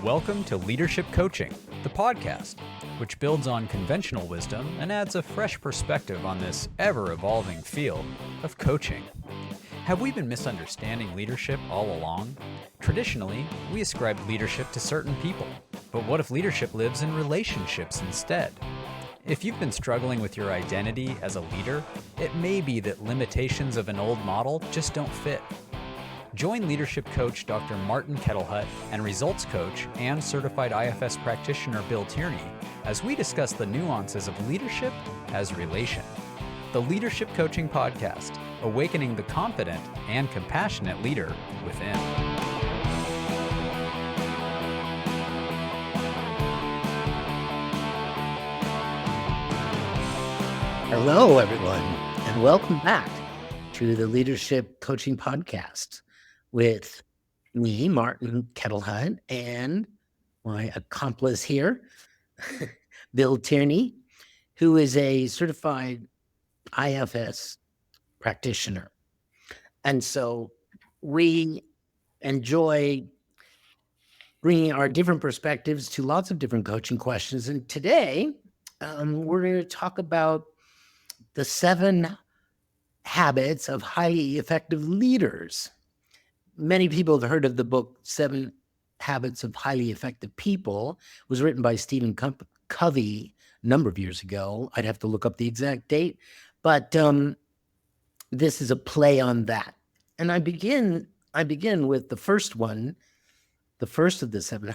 Welcome to Leadership Coaching, the podcast, which builds on conventional wisdom and adds a fresh perspective on this ever-evolving field of coaching. Have we been misunderstanding leadership all along? Traditionally, we ascribe leadership to certain people, but what if leadership lives in relationships instead? If you've been struggling with your identity as a leader, it may be that limitations of an old model just don't fit. Join leadership coach Dr. Martin Kettlehut and results coach and certified IFS practitioner Bill Tierney as we discuss the nuances of leadership as relation. The Leadership Coaching Podcast, awakening the confident and compassionate leader within. Hello, everyone, and welcome back to the Leadership Coaching Podcast with me, Martin Kettlehut, and my accomplice here, Bill Tierney, who is a certified IFS practitioner. And so we enjoy bringing our different perspectives to lots of different coaching questions. And today, we're going to talk about the 7 habits of highly effective leaders. Many people have heard of the book 7 Habits of Highly Effective People. It was written by Stephen Covey a number of years ago. I'd have to look up the exact date, but this is a play on that. And I begin with the first one. The first of the 7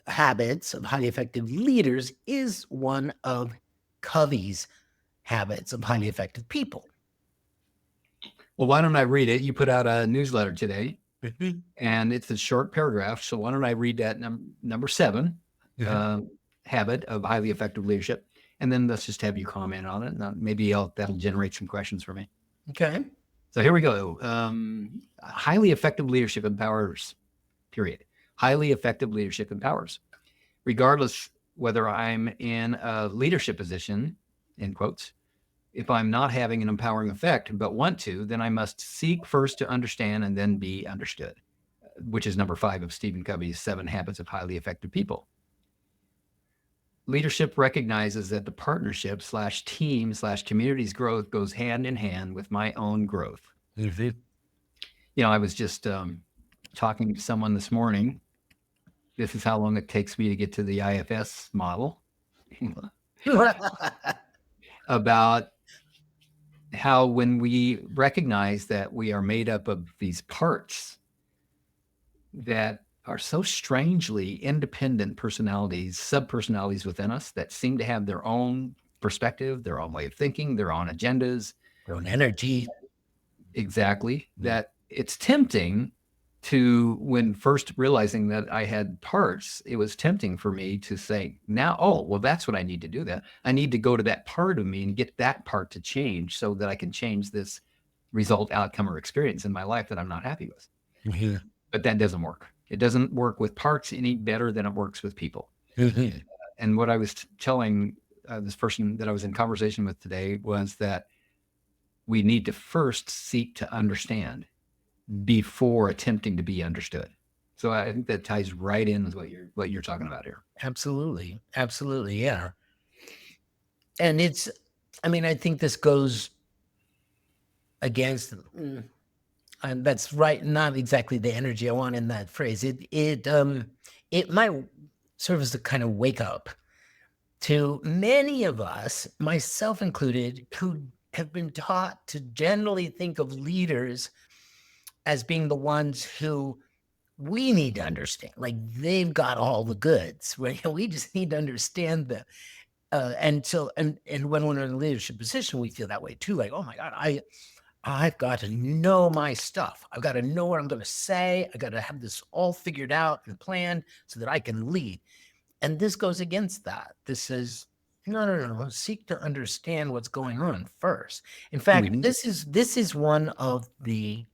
habits of highly effective leaders is one of Covey's habits of highly effective people. Well, why don't I read it? You put out a newsletter today, and it's a short paragraph. So why don't I read that number 7, habit of highly effective leadership, and then let's just have you comment on it. Maybe that'll generate some questions for me. Okay. So here we go. Highly effective leadership empowers, period. Highly effective leadership empowers. Regardless whether I'm in a leadership position, in quotes, if I'm not having an empowering effect, but want to, then I must seek first to understand and then be understood, which is number 5 of Stephen Covey's 7 Habits of Highly Effective People. Leadership recognizes that the partnership /team /community's growth goes hand in hand with my own growth. Mm-hmm. You know, I was just talking to someone this morning. This is how long it takes me to get to the IFS model. About how when we recognize that we are made up of these parts that are so strangely independent personalities, sub-personalities within us that seem to have their own perspective, their own way of thinking, their own agendas, their own energy. Exactly. That it's tempting to, when first realizing that I had parts, it was tempting for me to say, now, oh, well, that's what I need to do. That I need to go to that part of me and get that part to change so that I can change this result, outcome, or experience in my life that I'm not happy with. Mm-hmm. But that doesn't work. It doesn't work with parts any better than it works with people. Mm-hmm. And what I was telling this person that I was in conversation with today was that we need to first seek to understand before attempting to be understood. So I think that ties right in with what you're talking about here. Absolutely. Yeah. And I think this goes against, and that's right, not exactly the energy I want in that phrase. It might serve as a kind of wake up to many of us, myself included, who have been taught to generally think of leaders as being the ones who we need to understand, like they've got all the goods, right? We just need to understand them. And when we're in a leadership position, we feel that way too. Like, oh my God, I've got to know my stuff. I've got to know what I'm going to say. I got to have this all figured out and planned so that I can lead. And this goes against that. This says, no. Seek to understand what's going on first. In fact, this is one of the.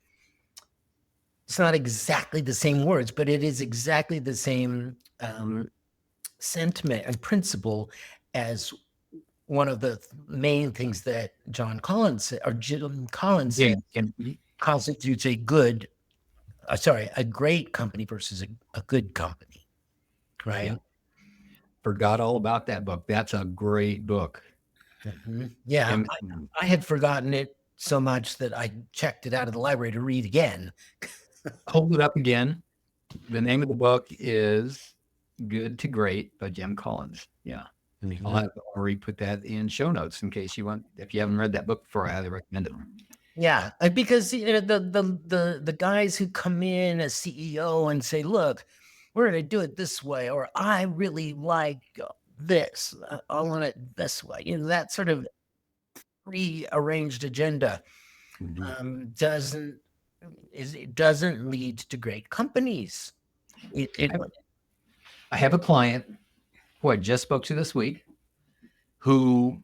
It's not exactly the same words, but it is exactly the same sentiment and principle as one of the main things that Jim Collins said, constitutes a great company versus a good company. Right. Yeah. Forgot all about that book. That's a great book. Yeah. And I had forgotten it so much that I checked it out of the library to read again. hold it up again. The name of the book is Good to Great by Jim Collins. Yeah. I'll put that in show notes in case if you haven't read that book before, I highly recommend it. Yeah, because the guys who come in as CEO and say, "Look, we're going to do it this way," or "I really like this, I want it this way," that sort of pre-arranged agenda doesn't lead to great companies. I have a client who I just spoke to this week who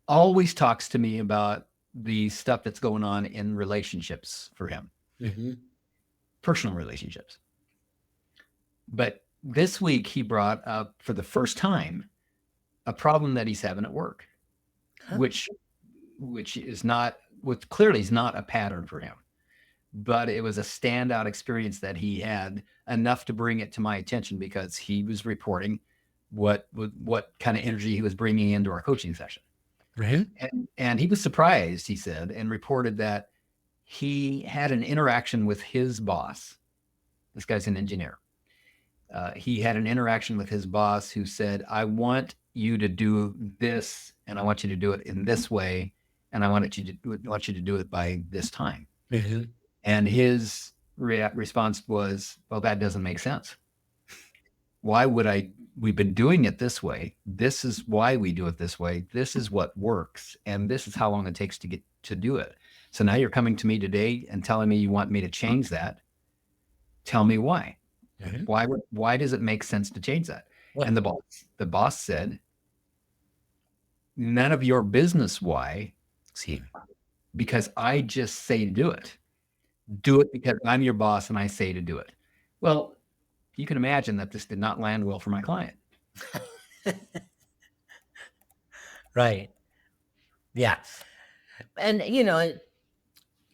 always talks to me about the stuff that's going on in relationships for him, personal relationships. But this week he brought up for the first time a problem that he's having at work, which clearly is not a pattern for him, but it was a standout experience that he had, enough to bring it to my attention because he was reporting what kind of energy he was bringing into our coaching session. Right. And he was surprised, he said, and reported that he had an interaction with his boss. This guy's an engineer. He had an interaction with his boss who said, "I want you to do this, and I want you to do it in this way, and I want you to do it by this time." And his response was, "Well, that doesn't make sense. Why would I? We've been doing it this way. This is why we do it this way. This is what works. And this is how long it takes to get to do it. So now you're coming to me today and telling me you want me to change that. Tell me why. Why does it make sense to change that?" What? And the boss said, "None of your business why, because I just say to do it. Do it because I'm your boss and I say to do it." Well, you can imagine that this did not land well for my client. Right. Yeah. And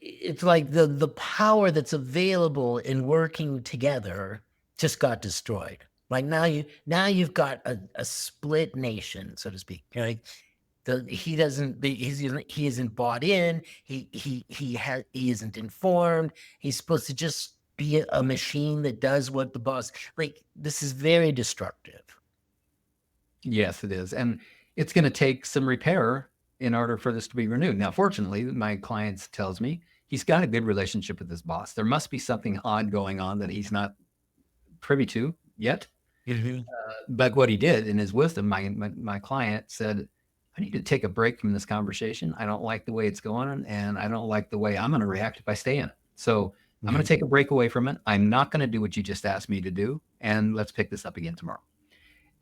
it's like the power that's available in working together just got destroyed. Like now you've got a split nation, so to speak. He isn't bought in. He isn't informed. He's supposed to just be a machine that does what the boss. Like, this is very destructive. Yes, it is. And it's going to take some repair in order for this to be renewed. Now, fortunately, my client tells me he's got a good relationship with his boss. There must be something odd going on that he's not privy to yet. But what he did in his wisdom, my client said, "I need to take a break from this conversation. I don't like the way it's going, and I don't like the way I'm going to react if I stay in it. So I'm going to take a break away from it. I'm not going to do what you just asked me to do, and let's pick this up again tomorrow."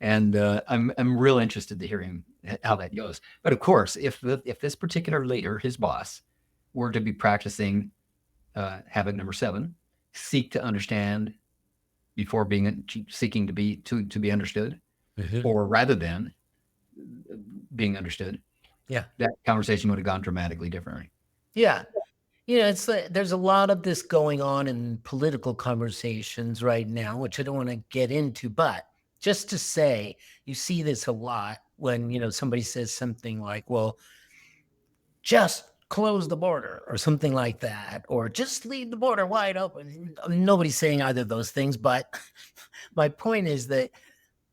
And I'm real interested to hear how that goes. But of course, if this particular leader, his boss, were to be practicing habit number 7, seek to understand before seeking to be understood, or rather than being understood, that conversation would have gone dramatically differently. Yeah. It's there's a lot of this going on in political conversations right now, which I don't want to get into, but just to say, you see this a lot when, somebody says something like, "Well, just close the border," or something like that, or "just leave the border wide open." Nobody's saying either of those things, but my point is that,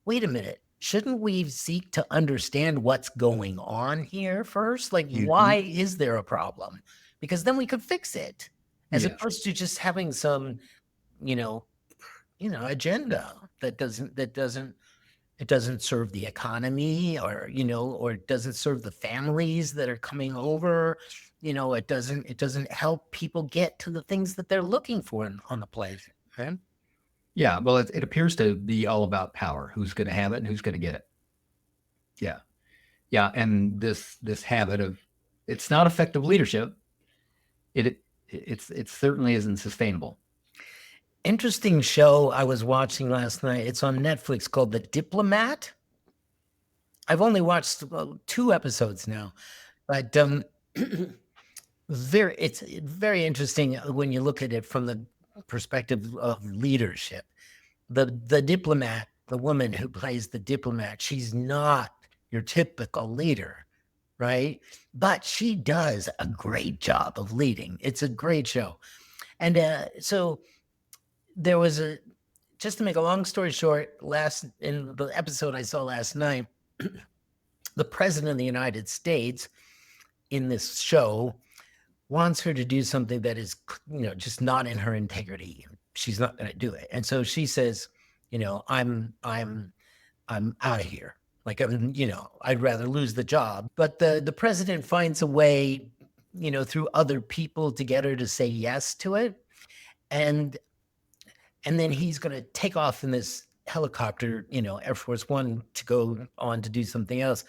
wait a minute, shouldn't we seek to understand what's going on here first? Like, why is there a problem? Because then we could fix it, as opposed to just having some, agenda that doesn't serve the economy, or it doesn't serve the families that are coming over. It doesn't help people get to the things that they're looking for on the place. Okay? Yeah, well, it appears to be all about power. Who's going to have it and who's going to get it? Yeah, and this habit of, it's not effective leadership. It certainly isn't sustainable. Interesting show I was watching last night. It's on Netflix, called The Diplomat. I've only watched 2 episodes now, but it's very interesting when you look at it from the perspective of leadership. The diplomat the woman who plays the diplomat, she's not your typical leader, right? But she does a great job of leading. It's a great show. And so there was just to make a long story short, in the episode I saw last night, the president of the United States in this show wants her to do something that is, just not in her integrity. She's not going to do it. And so she says, I'm out of here. Like, I'd rather lose the job. But the president finds a way, through other people to get her to say yes to it. And then he's going to take off in this helicopter, Air Force One, to go on to do something else.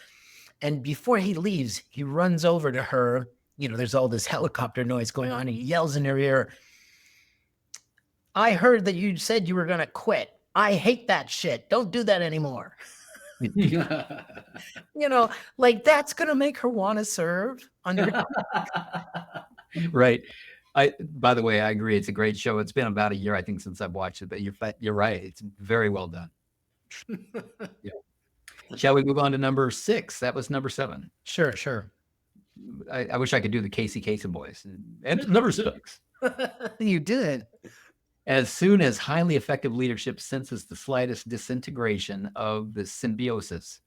And before he leaves, he runs over to her. There's all this helicopter noise going on. And he yells in her ear, "I heard that you said you were going to quit. I hate that shit. Don't do that anymore." Like, that's going to make her want to serve under. Right. By the way, I agree. It's a great show. It's been about a year, I think, since I've watched it, but you're right. It's very well done. Yeah. Shall we move on to number 6? That was number 7. Sure. I wish I could do the Casey Kasem voice. And number 6. You did. As soon as highly effective leadership senses the slightest disintegration of the symbiosis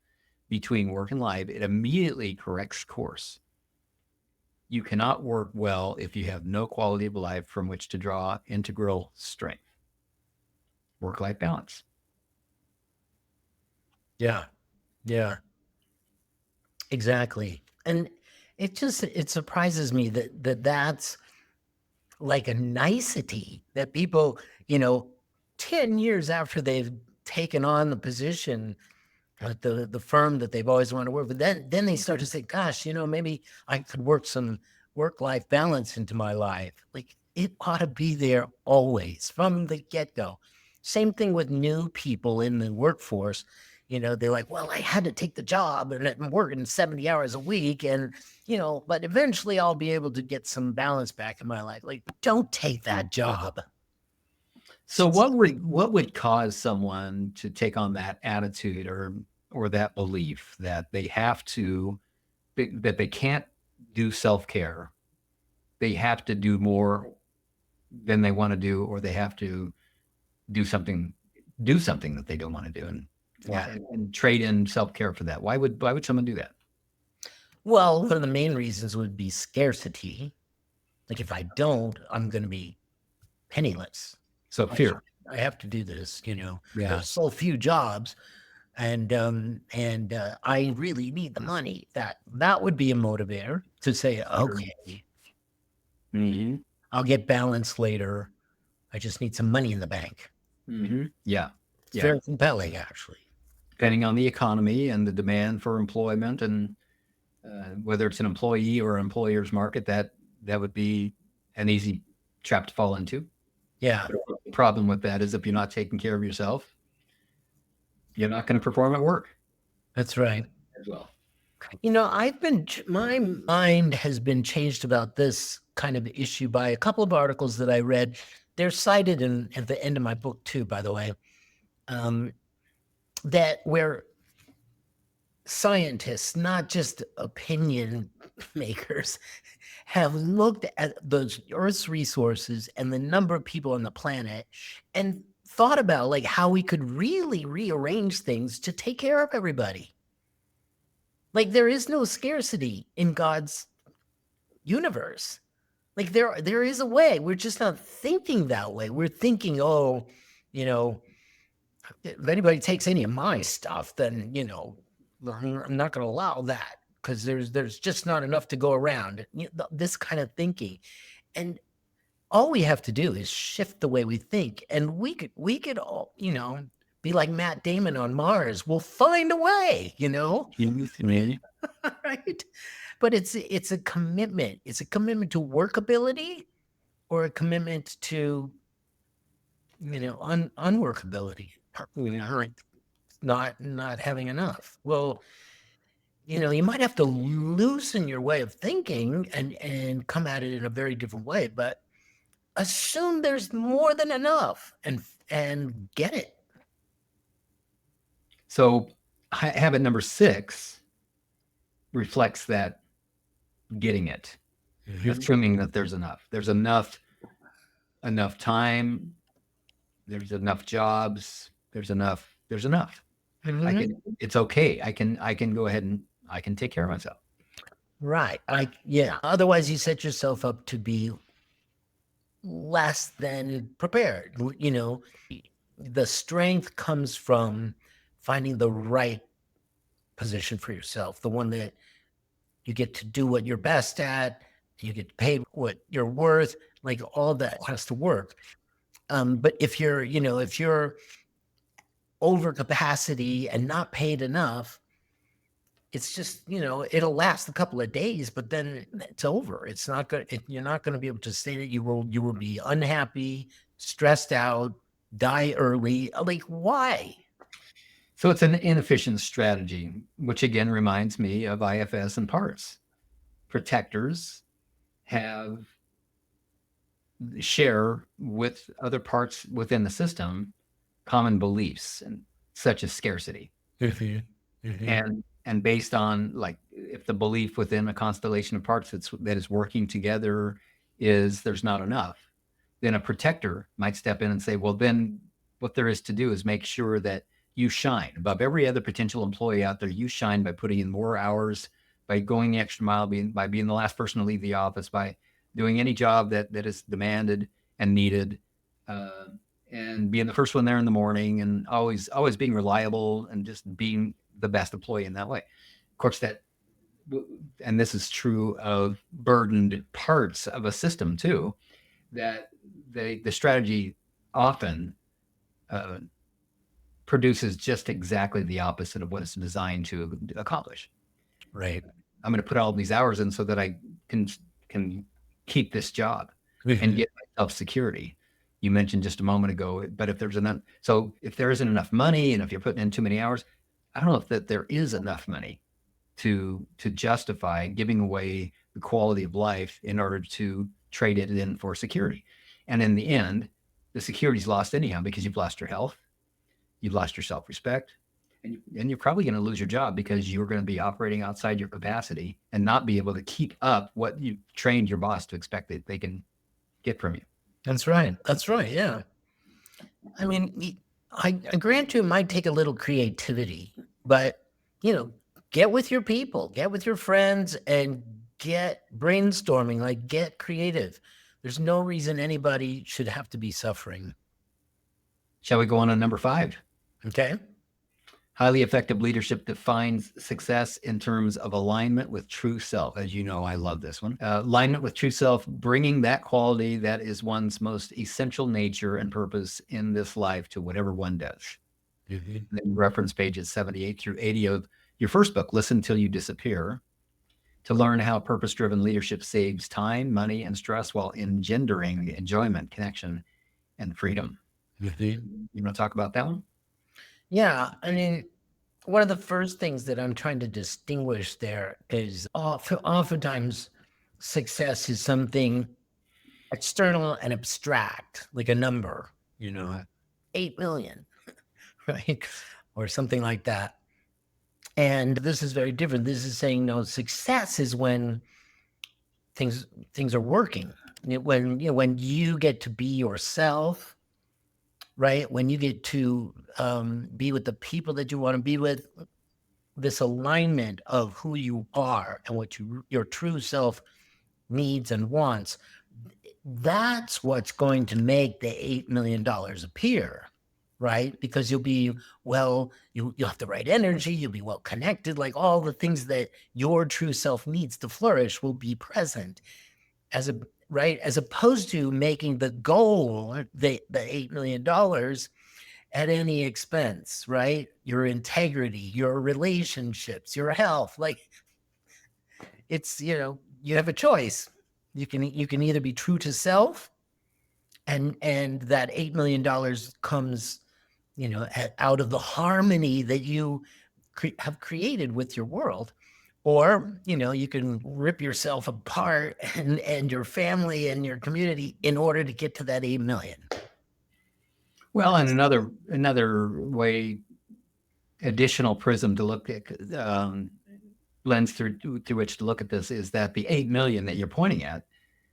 between work and life, it immediately corrects course. You cannot work well if you have no quality of life from which to draw integral strength. Work-life balance. Yeah. Exactly. And it surprises me that's like a nicety that people, 10 years after they've taken on the position at the firm that they've always wanted to work with, then they start to say, gosh, maybe I could work some work-life balance into my life. Like, it ought to be there always from the get-go. Same thing with new people in the workforce. They're like, well, I had to take the job and I'm working 70 hours a week and, but eventually I'll be able to get some balance back in my life. Like, don't take that job. So what would cause someone to take on that attitude or that belief that they have to, that they can't do self-care? They have to do more than they want to do, or they have to do something that they don't want to do and trade in self-care for that. Why would someone do that? Well, one of the main reasons would be scarcity. Like, if I don't, I'm going to be penniless. So fear. I have to do this, Yeah. There's so few jobs and I really need the money. That would be a motivator to say, okay, Mm-hmm. I'll get balance later. I just need some money in the bank. Mm-hmm. Yeah. It's very compelling, actually. Depending on the economy and the demand for employment and whether it's an employee or employer's market, that would be an easy trap to fall into. Yeah. The problem with that is if you're not taking care of yourself, you're not going to perform at work. That's right. As well. My mind has been changed about this kind of issue by a couple of articles that I read. They're cited at the end of my book too, by the way, that where scientists, not just opinion makers, have looked at the Earth's resources and the number of people on the planet and thought about like how we could really rearrange things to take care of everybody. Like, there is no scarcity in God's universe. Like, there is a way. We're just not thinking that way. We're thinking, if anybody takes any of my stuff, then, I'm not going to allow that because there's just not enough to go around. This kind of thinking. And all we have to do is shift the way we think. And we could all, be like Matt Damon on Mars. We'll find a way, right? But it's a commitment. It's a commitment to workability or a commitment to, unworkability, not having enough. Well, you might have to loosen your way of thinking and come at it in a very different way, but assume there's more than enough and get it. So habit number 6 reflects that getting it, assuming that there's enough time, there's enough jobs, there's enough. It's okay. I can go ahead and I can take care of myself. Right. Yeah. Otherwise, you set yourself up to be less than prepared. The strength comes from finding the right position for yourself, the one that you get to do what you're best at, you get paid what you're worth, like all that has to work. But if you're over capacity and not paid enough, it's just, it'll last a couple of days, but then it's over. It's not good. You're not going to be able to say that you will be unhappy, stressed out, die early. Like, why? So it's an inefficient strategy, which again reminds me of IFS and parts. Protectors share with other parts within the system common beliefs, and such as scarcity. And based on, like, if the belief within a constellation of parts that is working together is there's not enough, then a protector might step in and say, well, then what there is to do is make sure that you shine above every other potential employee out there. You shine by putting in more hours, by going the extra mile, by being the last person to leave the office, by doing any job that is demanded and needed, and being the first one there in the morning, and always being reliable, and just being the best employee in that way. Of course, and this is true of burdened parts of a system too, that the strategy often produces just exactly the opposite of what it's designed to accomplish. Right. I'm going to put all these hours in so that I can keep this job and get myself security. You mentioned just a moment ago, but if there isn't enough money, and if you're putting in too many hours, I don't know if that there is enough money to justify giving away the quality of life in order to trade it in for security. And in the end, the security's lost anyhow, because you've lost your health, you've lost your self-respect, and you're probably going to lose your job because you're going to be operating outside your capacity and not be able to keep up what you trained your boss to expect that they can get from you. That's right. Yeah. I mean, I grant you it might take a little creativity, but get with your people, get with your friends, and get brainstorming, like get creative. There's no reason anybody should have to be suffering. Shall we go on to number 5? Okay. Highly effective leadership defines success in terms of alignment with true self. As you know, I love this one. Alignment with true self, bringing that quality that is one's most essential nature and purpose in this life to whatever one does. And then reference pages 78 through 80 of your first book, Listen Till You Disappear, to learn how purpose-driven leadership saves time, money, and stress while engendering enjoyment, connection, and freedom. You want to talk about that one? Yeah, I mean, one of the first things that I'm trying to distinguish there is oftentimes success is something external and abstract, like a number, 8 million, right? Or something like that. And this is very different. This is saying, no, success is when things are working. When you get to be yourself, right? When you get to be with the people that you want to be with, this alignment of who you are and what your true self needs and wants, that's what's going to make the $8 million appear, right? Because you'll have the right energy, you'll be well connected, like all the things that your true self needs to flourish will be present, as opposed to making the goal, the $8 million at any expense, right? Your integrity, your relationships, your health. Like, it's, you have a choice. You can either be true to self, and that $8 million comes, out of the harmony that you have created with your world, or you can rip yourself apart and your family and your community in order to get to that 8 million. Well, and another way additional prism to look at, lens through which to look at this is that the 8 million that you're pointing at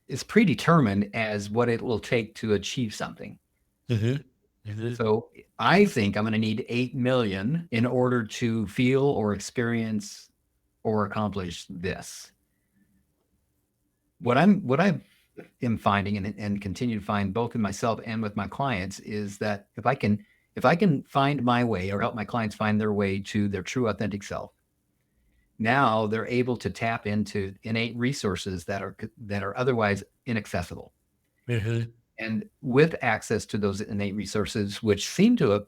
is predetermined as what it will take to achieve something. So I think I'm going to need 8 million in order to feel or experience or accomplish this. What I am finding and continue to find both in myself and with my clients is that if I can find my way or help my clients find their way to their true authentic self, now they're able to tap into innate resources that are otherwise inaccessible. And with access to those innate resources, which seem to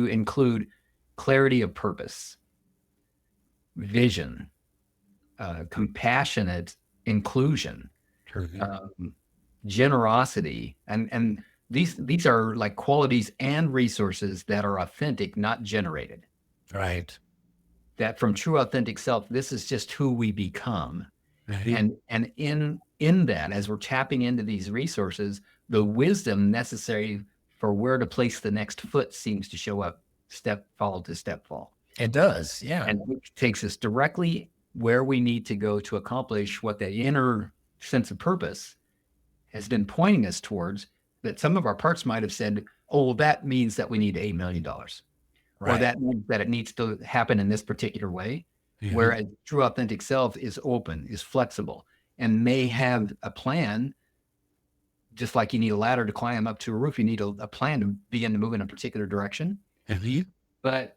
include clarity of purpose, vision, compassionate inclusion, generosity, and these are like qualities and resources that are authentic, not generated. Right. That from true authentic self, this is just who we become. And in that, as we're tapping into these resources, the wisdom necessary for where to place the next foot seems to show up step fall to step fall. It does, yeah. And it takes us directly where we need to go to accomplish what that inner sense of purpose has been pointing us towards, that some of our parts might have said, oh, well, that means that we need $8 million. Or that means that it needs to happen in this particular way. Whereas true authentic self is open, is flexible, and may have a plan. Just like you need a ladder to climb up to a roof, you need a plan to begin to move in a particular direction. But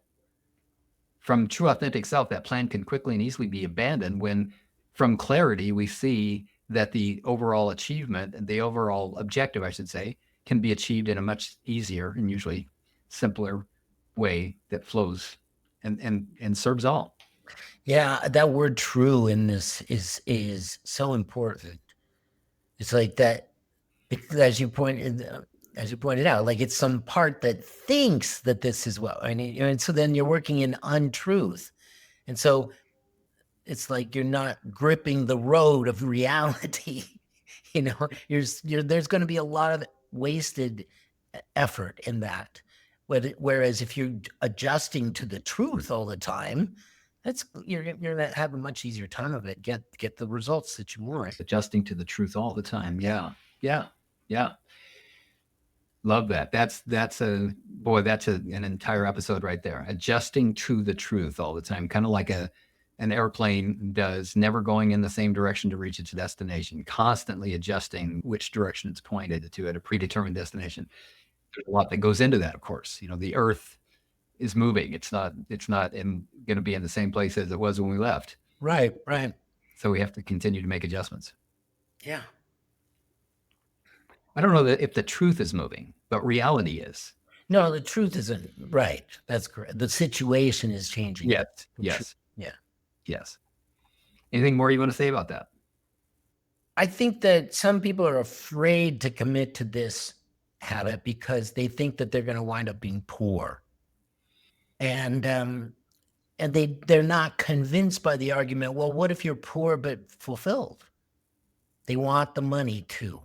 from true authentic self, that plan can quickly and easily be abandoned when from clarity we see that the overall achievement and the overall objective, I should say, can be achieved in a much easier and usually simpler way that flows and serves all. Yeah, that word "true" in this is so important. It's like that, as you pointed out, like it's some part that thinks that this is what I need, and so then you're working in untruth, and so it's like you're not gripping the road of reality. There's going to be a lot of wasted effort in that. Whereas if you're adjusting to the truth all the time, you're gonna have a much easier time of it. Get the results that you want. Adjusting to the truth all the time. Yeah. Love that. That's an entire episode right there. Adjusting to the truth all the time, kind of like an airplane does, never going in the same direction to reach its destination, constantly adjusing which direction it's pointed to at a predetermined destination. There's a lot that goes into that, of course. The earth is moving. It's not going to be in the same place as it was when we left. Right. So we have to continue to make adjustments. Yeah. I don't know if the truth is moving, but reality is. No, the truth isn't. Right. That's correct. The situation is changing. Yes. Yeah. Yes. Anything more you want to say about that? I think that some people are afraid to commit to this habit because they think that they're going to wind up being poor. And they're not convinced by the argument, well, what if you're poor but fulfilled? They want the money too.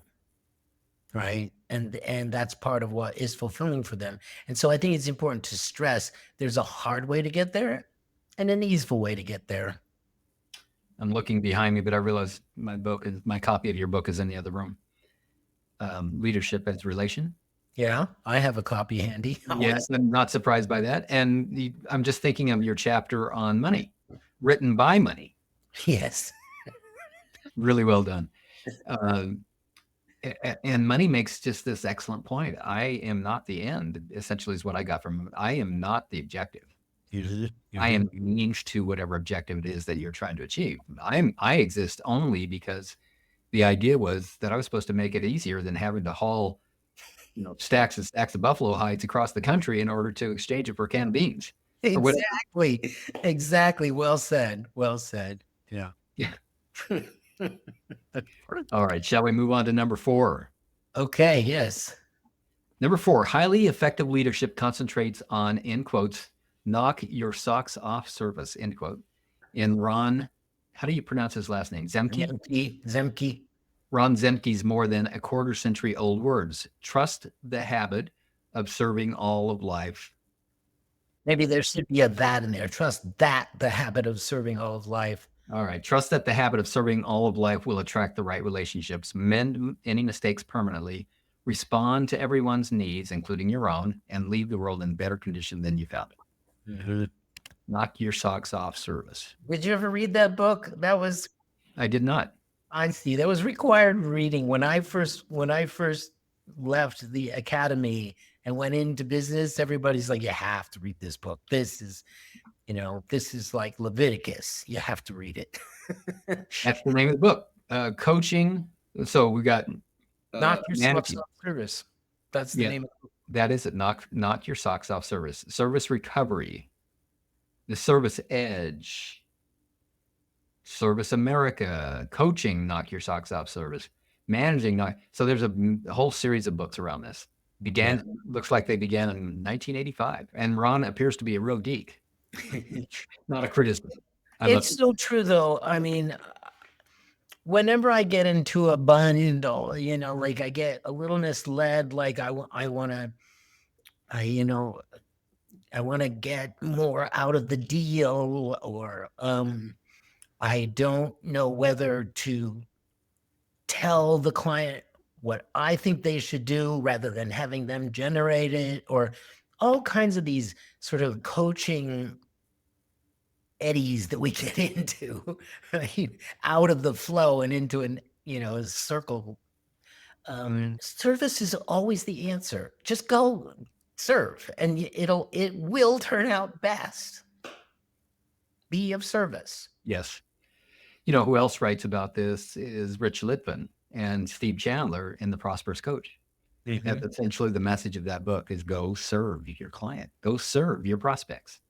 Right. And that's part of what is fulfilling for them. And so I think it's important to stress there's a hard way to get there and an easeful way to get there. I'm looking behind me, but I realize my copy of your book is in the other room. Leadership as Relation. Yeah, I have a copy handy. Yes, I'm not surprised by that. And I'm just thinking of your chapter on money, written by money. Yes. Really well done. And money makes just this excellent point. I am not the end, essentially, is what I got from it. I am not the objective. I am the means to whatever objective it is that you're trying to achieve. I exist only because the idea was that I was supposed to make it easier than having to haul, stacks and stacks of buffalo hides across the country in order to exchange it for a can of beans. Exactly. Well said. Yeah. All right. Shall we move on to number 4? Okay. Yes. Number 4, highly effective leadership concentrates on, in quotes, knock your socks off service, end quote. In Ron, how do you pronounce his last name? Zemke. Ron Zemke's more than a quarter-century-old words. Trust the habit of serving all of life Maybe there should be a that in there. Trust that the habit of serving all of life. All right. Trust that the habit of serving all of life will attract the right relationships, mend any mistakes permanently, respond to everyone's needs, including your own, and leave the world in better condition than you found it. Mm-hmm. Knock your socks off service. Did you ever read that book? That was, I did not. I see. That was required reading when I first left the academy and went into business. Everybody's like, you have to read this book. This is, this is like Leviticus. You have to read it. That's the name of the book. Coaching. So we got Knock your socks managing. off service. That's the name of the book. That is it. Knock your socks off service. Service recovery. The service edge. Service America. Coaching. Knock your socks off service. Managing. So there's a whole series of books around this. Looks like they began in 1985. And Ron appears to be a real geek. Not a criticism. It's so true, though. I mean, whenever I get into a bundle, like I get a little misled, like I want to get more out of the deal, or I don't know whether to tell the client what I think they should do rather than having them generate it, or all kinds of these sort of coaching eddies that we get into, right? Out of the flow and into a circle. Service is always the answer. Just go serve, and it will turn out best. Be of service. Yes. You know who else writes about this is Rich Litvin and Steve Chandler in The Prosperous Coach. Mm-hmm. That's essentially the message of that book is go serve your client, go serve your prospects.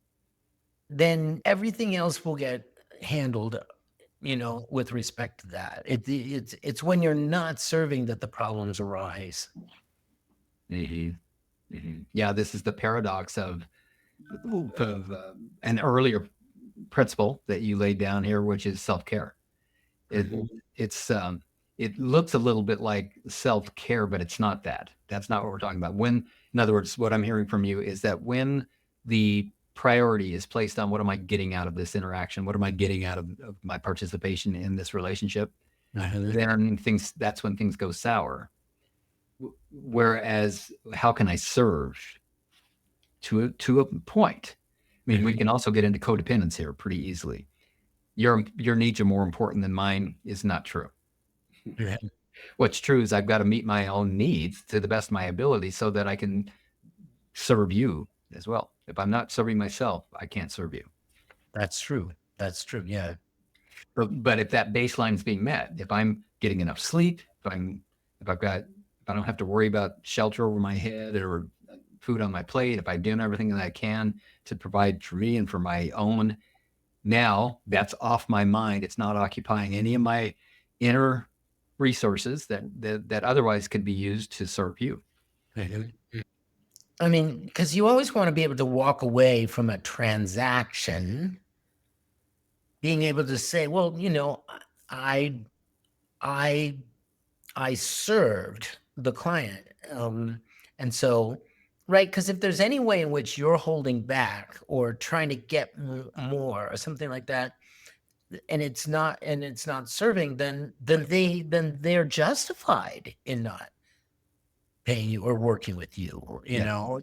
Then everything else will get handled, with respect to that. It's when you're not serving that the problems arise. Mm-hmm. Mm-hmm. Yeah, this is the paradox of an earlier principle that you laid down here, which is self-care. It looks a little bit like self-care, but it's not that. That's not what we're talking about. In other words, what I'm hearing from you is that when the priority is placed on what am I getting out of this interaction, what am I getting out of my participation in this relationship, then that's when things go sour. Whereas, how can I serve to a point? I mean, we can also get into codependence here pretty easily. Your needs are more important than mine is not true. Yeah. What's true is I've got to meet my own needs to the best of my ability so that I can serve you as well. If I'm not serving myself, I can't serve you. That's true. That's true. Yeah. But if that baseline is being met, if I'm getting enough sleep, if I don't have to worry about shelter over my head or food on my plate, if I'm doing everything that I can to provide for me and for my own, now that's off my mind. It's not occupying any of my inner resources that otherwise could be used to serve you. I mean, because you always want to be able to walk away from a transaction, being able to say, well, I served the client. And so, right, because if there's any way in which you're holding back or trying to get more or something like that, and it's not serving, then they're justified in not paying you or working with you, you know.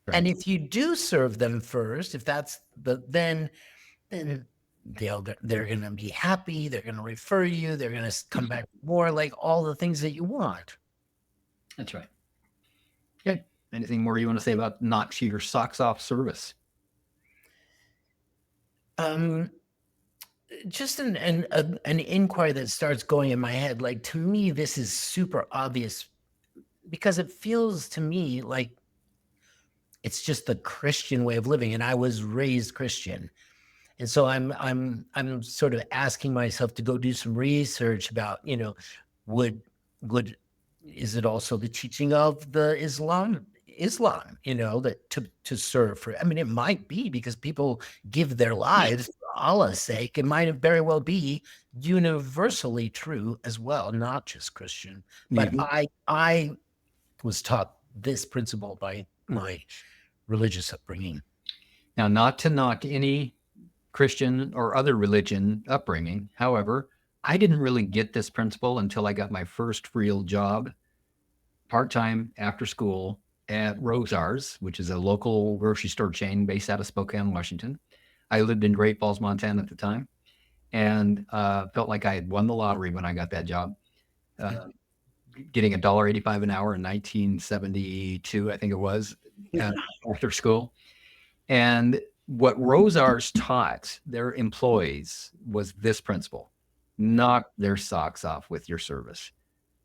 Right. And if you do serve them first, if that's then they're going to be happy. They're going to refer you. They're going to come back more, like all the things that you want. That's right. Okay. Anything more you want to say about knock your socks off service? Just an inquiry that starts going in my head. Like, to me, this is super obvious because it feels to me like it's just the Christian way of living. And I was raised Christian. And so I'm sort of asking myself to go do some research about, is it also the teaching of the Islam, that to serve for? I mean, it might be because people give their lives for Allah's sake. It might very well be universally true as well, not just Christian. But I was taught this principle by my religious upbringing. Now, not to knock any Christian or other religion upbringing. However, I didn't really get this principle until I got my first real job, part-time after school at Rosar's, which is a local grocery store chain based out of Spokane, Washington. I lived in Great Falls, Montana at the time, and felt like I had won the lottery when I got that job. Getting $1.85 an hour in 1972, I think it was, after school. And what Rosar's taught their employees was this principle: knock their socks off with your service.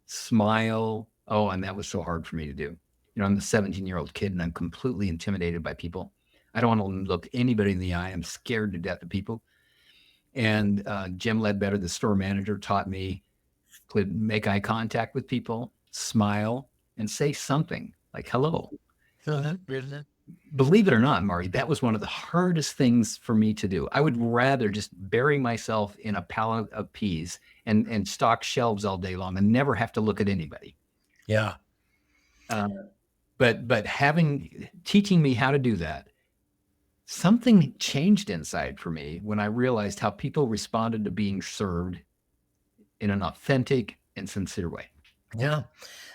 Smile. Oh, and that was so hard for me to do. You know, I'm a 17-year-old kid and I'm completely intimidated by people. I don't want to look anybody in the eye. I'm scared to death of people. And Jim Ledbetter, the store manager, taught me to make eye contact with people, smile, and say something like hello. Believe it or not, Marty, that was one of the hardest things for me to do. I would rather just bury myself in a pallet of peas and stock shelves all day long and never have to look at anybody. Yeah. But teaching me how to do that, something changed inside for me when I realized how people responded to being served in an authentic and sincere way. Yeah.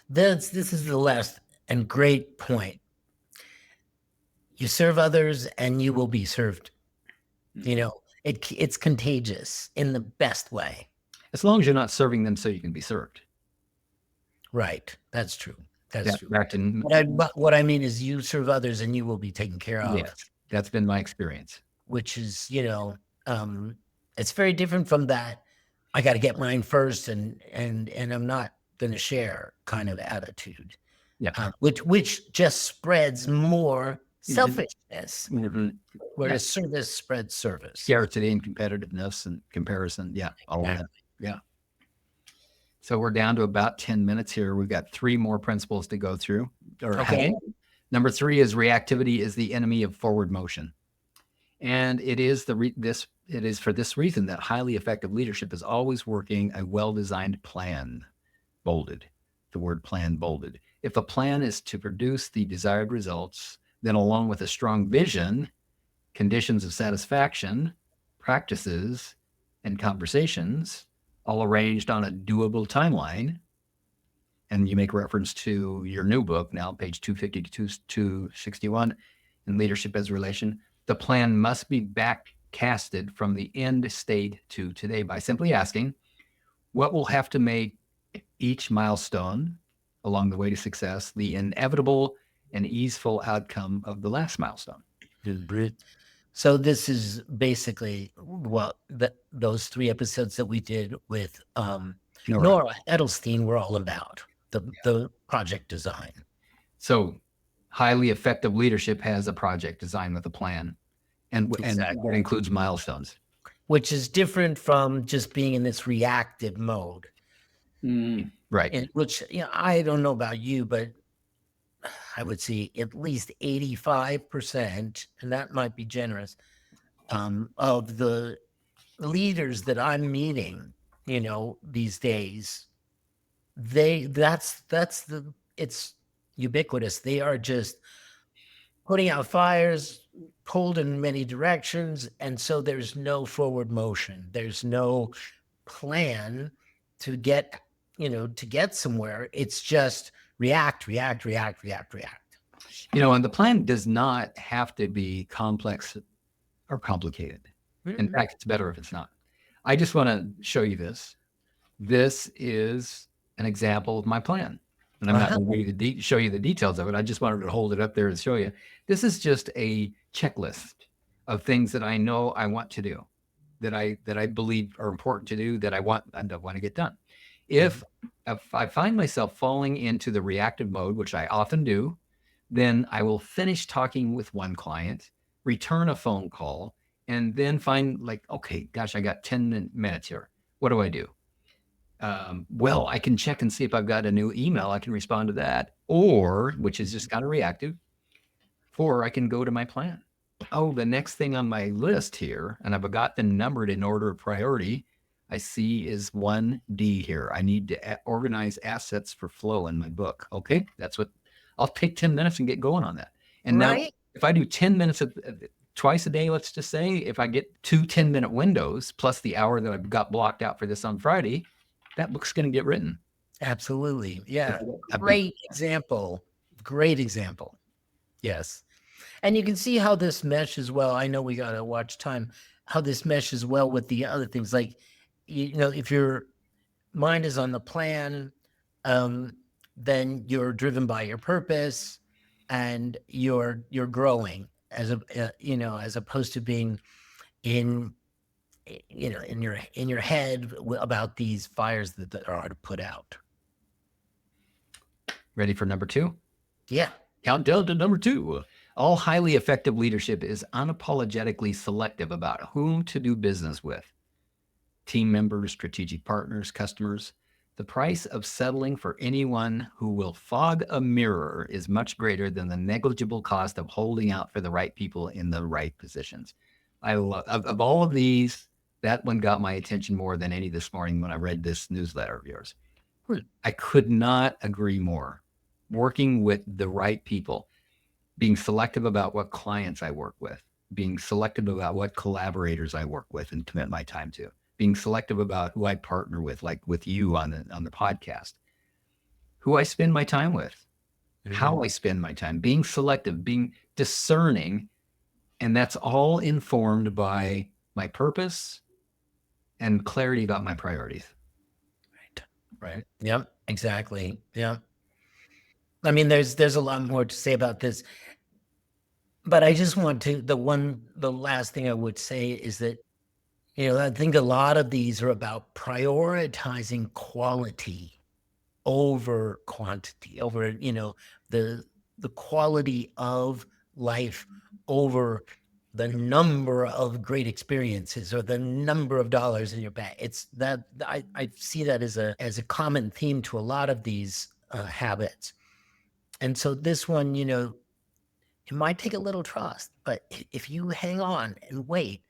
This is the last and great point. You serve others and you will be served. You know, it's contagious in the best way. As long as you're not serving them so you can be served. Right. That's true. That's true. What I mean is you serve others and you will be taken care of. Yes, that's been my experience. Which is, you know, it's very different from that. I got to get mine first and I'm not going to share kind of attitude. Yeah. Which just spreads more selfishness, whereas service spreads service. Scarcity and competitiveness and comparison. Yeah. All of that. Yeah. So we're down to about 10 minutes here. We've got 3 more principles to go through. Okay. Number 3 is reactivity is the enemy of forward motion. And it is for this reason that highly effective leadership is always working a well-designed plan, bolded, the word plan bolded. If a plan is to produce the desired results, then along with a strong vision, conditions of satisfaction, practices, and conversations, all arranged on a doable timeline. And you make reference to your new book now, page 250 to 261, in Leadership as Relation. The plan must be backcasted from the end state to today by simply asking, what will have to make each milestone along the way to success the inevitable and easeful outcome of the last milestone? So this is basically those 3 episodes that we did with Nora Edelstein were all about the project design. So highly effective leadership has a project design with a plan, and that includes milestones. Which is different from just being in this reactive mode. Right. Which, you know, I don't know about you, but I would see at least 85%, and that might be generous, of the leaders that I'm meeting, you know, these days, it's ubiquitous. They are just putting out fires, pulled in many directions. And so there's no forward motion. There's no plan to get somewhere. It's just react. You know, and the plan does not have to be complex or complicated. In fact, it's better if it's not. I just want to show you this. This is an example of my plan. And I'm not going to show you the details of it. I just wanted to hold it up there and show you. This is just a checklist of things that I know I want to do, that I believe are important to do, that I want to get done. If I find myself falling into the reactive mode, which I often do, then I will finish talking with one client, return a phone call, and then find like, okay, gosh, I got 10 minutes here. What do I do? Well, I can check and see if I've got a new email. I can respond to that, or, which is just kind of reactive, or I can go to my plan. Oh, the next thing on my list here, and I've got them numbered in order of priority, I see is 1D here. I need to organize assets for flow in my book. Okay, that's what I'll take 10 minutes and get going on that. And now if I do 10 minutes of twice a day, let's just say, if I get 2 10-minute windows plus the hour that I've got blocked out for this on Friday, that book's going to get written. Absolutely. Yeah. A big- Great example. Great example. Yes. And you can see how this meshes well. I know we got to watch time, how this meshes well with the other things. Like, if your mind is on the plan, then you're driven by your purpose and you're growing as as opposed to being in, in your head about these fires that are hard to put out. Ready for number 2? Yeah. Countdown to number 2. All highly effective leadership is unapologetically selective about whom to do business with. Team members, strategic partners, customers. The price of settling for anyone who will fog a mirror is much greater than the negligible cost of holding out for the right people in the right positions. I love of all of these, that one got my attention more than any this morning when I read this newsletter of yours. I could not agree more. Working with the right people, being selective about what clients I work with, being selective about what collaborators I work with and commit my time to, being selective about who I partner with, like with you on the podcast, who I spend my time with, how I spend my time, being selective, being discerning. And that's all informed by my purpose and clarity about my priorities. Right. Yep. Exactly. Yeah. I mean, there's a lot more to say about this, but I just want to, the last thing I would say is that, I think a lot of these are about prioritizing quality over quantity, over, the quality of life over the number of great experiences or the number of dollars in your bank. It's that I see that as a common theme to a lot of these habits. And so this one, it might take a little trust, but if you hang on and wait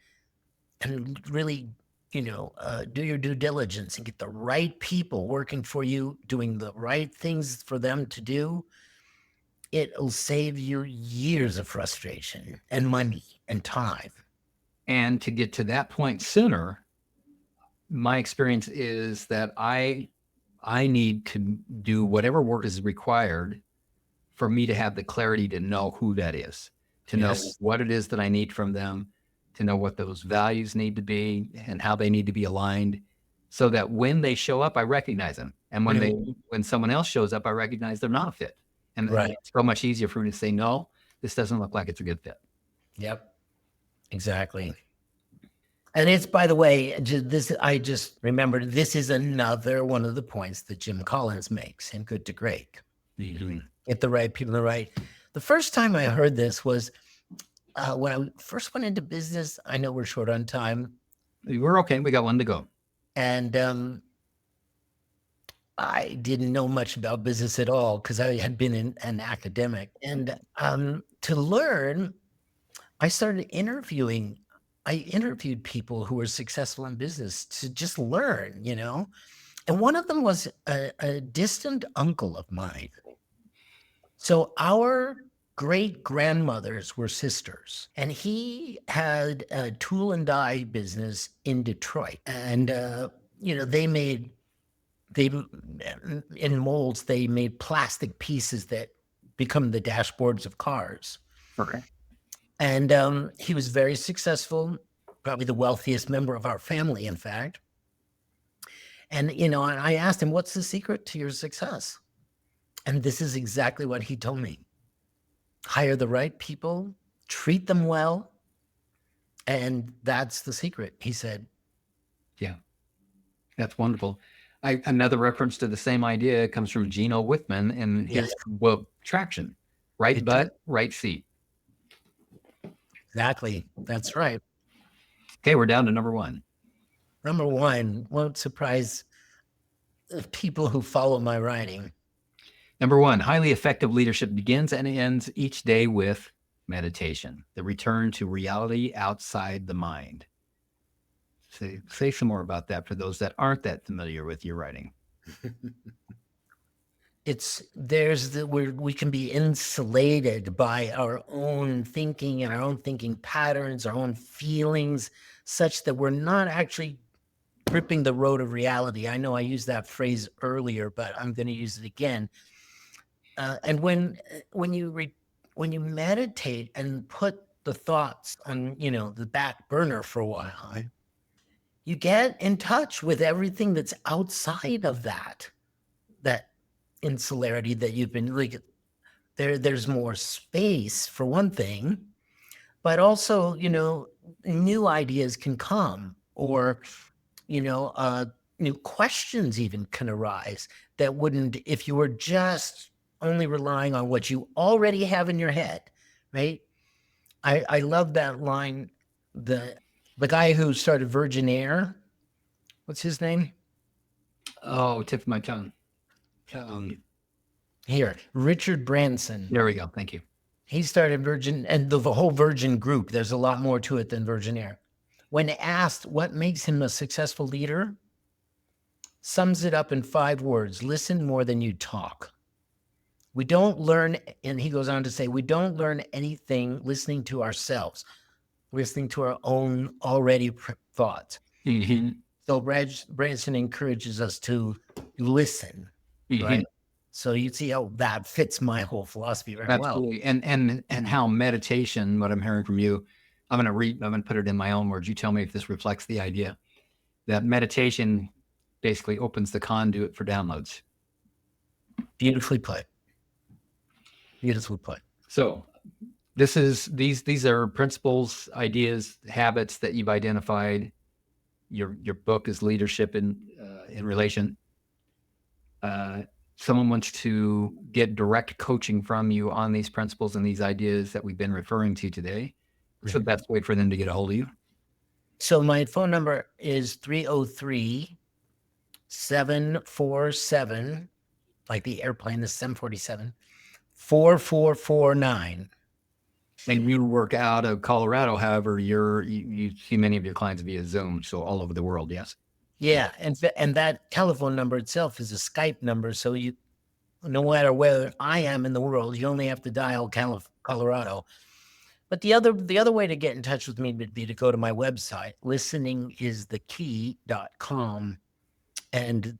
and really, do your due diligence and get the right people working for you, doing the right things for them to do, it'll save you years of frustration and money and time. And to get to that point sooner, my experience is that I need to do whatever work is required for me to have the clarity to know who that is, to know what it is that I need from them, to know what those values need to be and how they need to be aligned, so that when they show up, I recognize them. And when someone else shows up, I recognize they're not a fit. And it's so much easier for me to say, no, this doesn't look like it's a good fit. Yep, exactly. And it's, by the way, I just remembered, this is another one of the points that Jim Collins makes in Good to Great. Get the right people, the first time I heard this was when I first went into business. I know we're short on time. We're okay. We got one to go. And I didn't know much about business at all because I had been an academic. And to learn, I started interviewing. I interviewed people who were successful in business to just learn, And one of them was a distant uncle of mine. So our great grandmothers were sisters, and he had a tool and die business in Detroit. And, in molds, they made plastic pieces that become the dashboards of cars. Okay. And he was very successful, probably the wealthiest member of our family, in fact. And, and I asked him, what's the secret to your success? And this is exactly what he told me. Hire the right people, treat them well, and that's the secret, he said. Yeah, that's wonderful. Another reference to the same idea comes from Gino Whitman and his traction. Right butt, right seat. Exactly. That's right. Okay, we're down to number 1. Number 1 won't surprise people who follow my writing. Number 1, highly effective leadership begins and ends each day with meditation, the return to reality outside the mind. Say some more about that for those that aren't that familiar with your writing. we can be insulated by our own thinking and our own thinking patterns, our own feelings, such that we're not actually gripping the road of reality. I know I used that phrase earlier, but I'm going to use it again. And when you meditate and put the thoughts on, the back burner for a while, you get in touch with everything that's outside of that insularity that you've been like. There's more space for one thing, but also, new ideas can come, or, new questions even can arise that wouldn't if you were just only relying on what you already have in your head, right? I love that line. The guy who started Virgin Air, what's his name? Oh, tip of my tongue. Here, Richard Branson. There we go. Thank you. He started Virgin, and the whole Virgin group. There's a lot more to it than Virgin Air. When asked what makes him a successful leader, sums it up in 5 words: listen more than you talk. We don't learn, and he goes on to say, we don't learn anything listening to ourselves, listening to our own already thoughts. Mm-hmm. So Branson encourages us to listen, right? So you see how that fits my whole philosophy very well. Absolutely. And how meditation, what I'm hearing from you, I'm going to put it in my own words. You tell me if this reflects the idea that meditation basically opens the conduit for downloads. Beautifully put. Beautifully put. So these are principles, ideas, habits that you've identified. Your book is Leadership in Relation. Someone wants to get direct coaching from you on these principles and these ideas that we've been referring to today. What's the best way for them to get a hold of you? So my phone number is 303-747, like the airplane, the 747, 4449. And you work out of Colorado, however, you see many of your clients via Zoom, so all over the world, yes? Yeah, and that telephone number itself is a Skype number, so no matter where I am in the world, you only have to dial Colorado. But the other way to get in touch with me would be to go to my website, listeningisthekey.com, and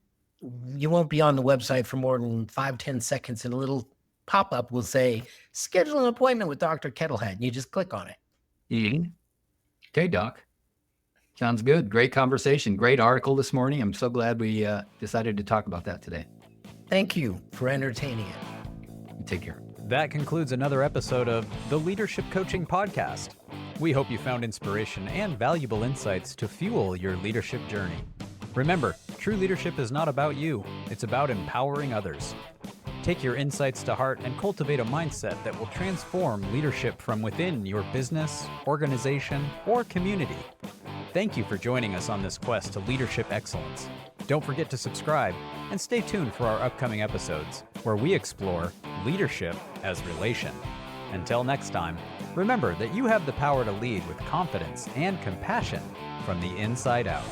you won't be on the website for more than 5-10 seconds, and a little pop-up will say, schedule an appointment with Dr. Kettlehead, and you just click on it. Mm-hmm. Okay, Doc. Sounds good. Great conversation. Great article this morning. I'm so glad we decided to talk about that today. Thank you for entertaining it. Take care. That concludes another episode of the Leadership Coaching Podcast. We hope you found inspiration and valuable insights to fuel your leadership journey. Remember, true leadership is not about you. It's about empowering others. Take your insights to heart and cultivate a mindset that will transform leadership from within your business, organization, or community. Thank you for joining us on this quest to leadership excellence. Don't forget to subscribe and stay tuned for our upcoming episodes, where we explore leadership as relation. Until next time, remember that you have the power to lead with confidence and compassion from the inside out.